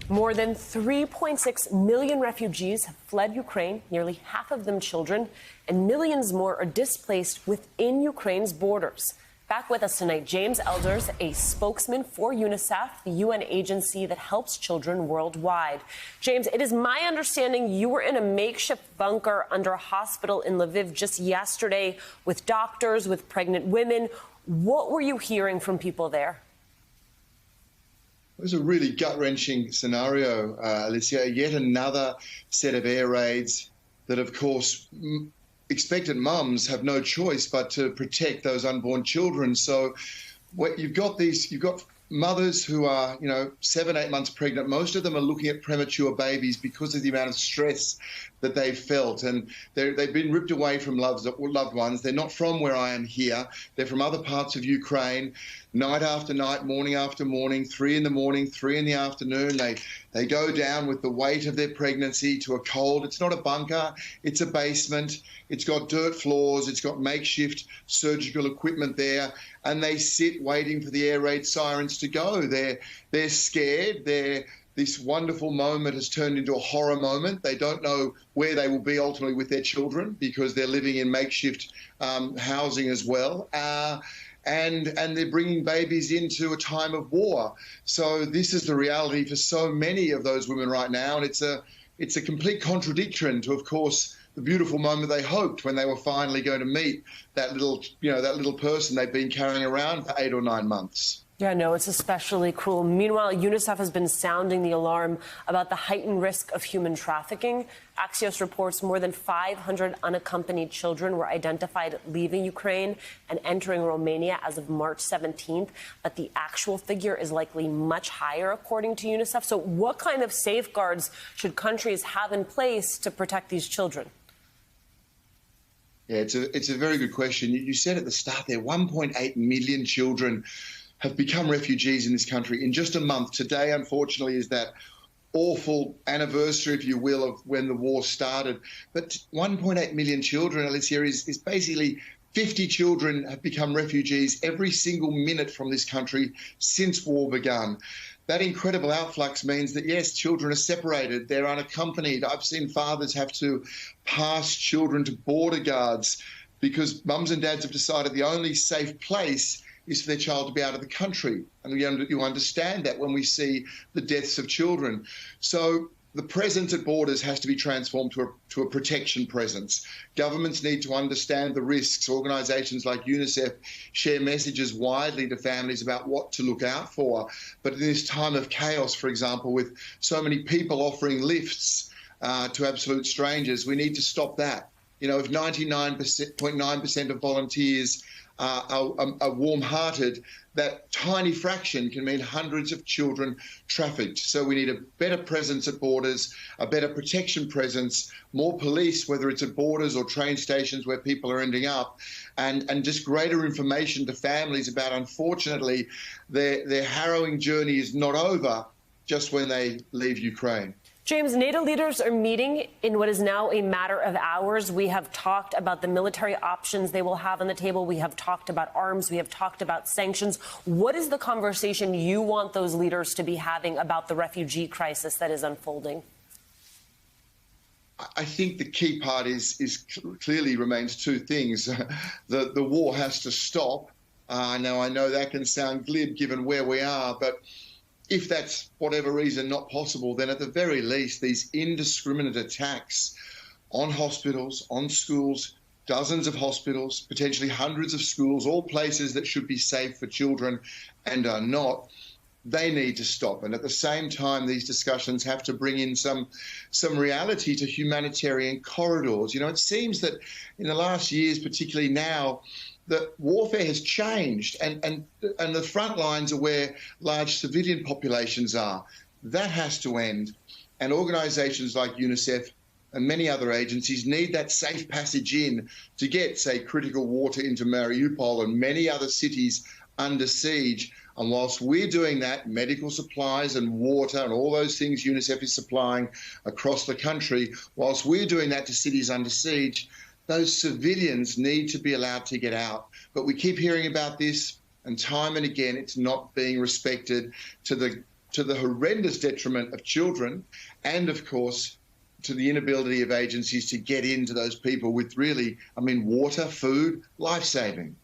More than 3.6 million refugees have fled Ukraine, nearly half of them children, and millions more are displaced within Ukraine's borders. Back with us tonight, James Elders, a spokesman for UNICEF, the UN agency that helps children worldwide. James, it is my understanding you were in a makeshift bunker under a hospital in Lviv just yesterday with doctors, with pregnant women. What were you hearing from people there? It was a really gut-wrenching scenario, Alicia. Yet another set of air raids that, of course, expectant mums have no choice but to protect those unborn children. So you've got mothers who are, 7, 8 months pregnant. Most of them are looking at premature babies because of the amount of stress that they've felt. And they've been ripped away from loved ones. They're not from where I am here. They're from other parts of Ukraine. Night after night, morning after morning, 3 in the morning, 3 in the afternoon. They go down with the weight of their pregnancy to a cold. It's not a bunker. It's a basement. It's got dirt floors. It's got makeshift surgical equipment there. And they sit waiting for the air raid sirens to go. They're scared. This wonderful moment has turned into a horror moment. They don't know where they will be ultimately with their children because they're living in makeshift housing as well. And they're bringing babies into a time of war. So this is the reality for so many of those women right now. And it's a complete contradiction to, of course, the beautiful moment they hoped when they were finally going to meet that little person they've been carrying around for 8 or 9 months. Yeah, no, it's especially cruel. Meanwhile, UNICEF has been sounding the alarm about the heightened risk of human trafficking. Axios reports more than 500 unaccompanied children were identified leaving Ukraine and entering Romania as of March 17th. But the actual figure is likely much higher, according to UNICEF. So what kind of safeguards should countries have in place to protect these children? Yeah, it's a very good question. You said at the start there, 1.8 million children have become refugees in this country in just a month. Today, unfortunately, is that awful anniversary, if you will, of when the war started. But 1.8 million children, Alicia, is basically 50 children have become refugees every single minute from this country since war began. That incredible outflux means that, yes, children are separated. They're unaccompanied. I've seen fathers have to pass children to border guards because mums and dads have decided the only safe place is for their child to be out of the country. And you understand that when we see the deaths of children. So the presence at borders has to be transformed to a protection presence. Governments need to understand the risks. Organisations like UNICEF share messages widely to families about what to look out for. But in this time of chaos, for example, with so many people offering lifts to absolute strangers, we need to stop that. If 99.9% of volunteers are warm-hearted, that tiny fraction can mean hundreds of children trafficked. So we need a better presence at borders, a better protection presence, more police, whether it's at borders or train stations where people are ending up, and just greater information to families about, unfortunately, their harrowing journey is not over just when they leave Ukraine. James, NATO leaders are meeting in what is now a matter of hours. We have talked about the military options they will have on the table. We have talked about arms. We have talked about sanctions. What is the conversation you want those leaders to be having about the refugee crisis that is unfolding? I think the key part is clearly remains two things. The war has to stop. Now, I know that can sound glib given where we are, but if that's, whatever reason, not possible, then at the very least, these indiscriminate attacks on hospitals, on schools, dozens of hospitals, potentially hundreds of schools, all places that should be safe for children and are not, they need to stop. And at the same time, these discussions have to bring in some reality to humanitarian corridors. It seems that in the last years, particularly now, that warfare has changed and the front lines are where large civilian populations are. That has to end. And organisations like UNICEF and many other agencies need that safe passage in to get, say, critical water into Mariupol and many other cities under siege. And whilst we're doing that, medical supplies and water and all those things UNICEF is supplying across the country, whilst we're doing that to cities under siege, those civilians need to be allowed to get out. But we keep hearing about this, and time and again, it's not being respected to to the horrendous detriment of children and, of course, to the inability of agencies to get into those people with really, I mean, water, food, life-saving.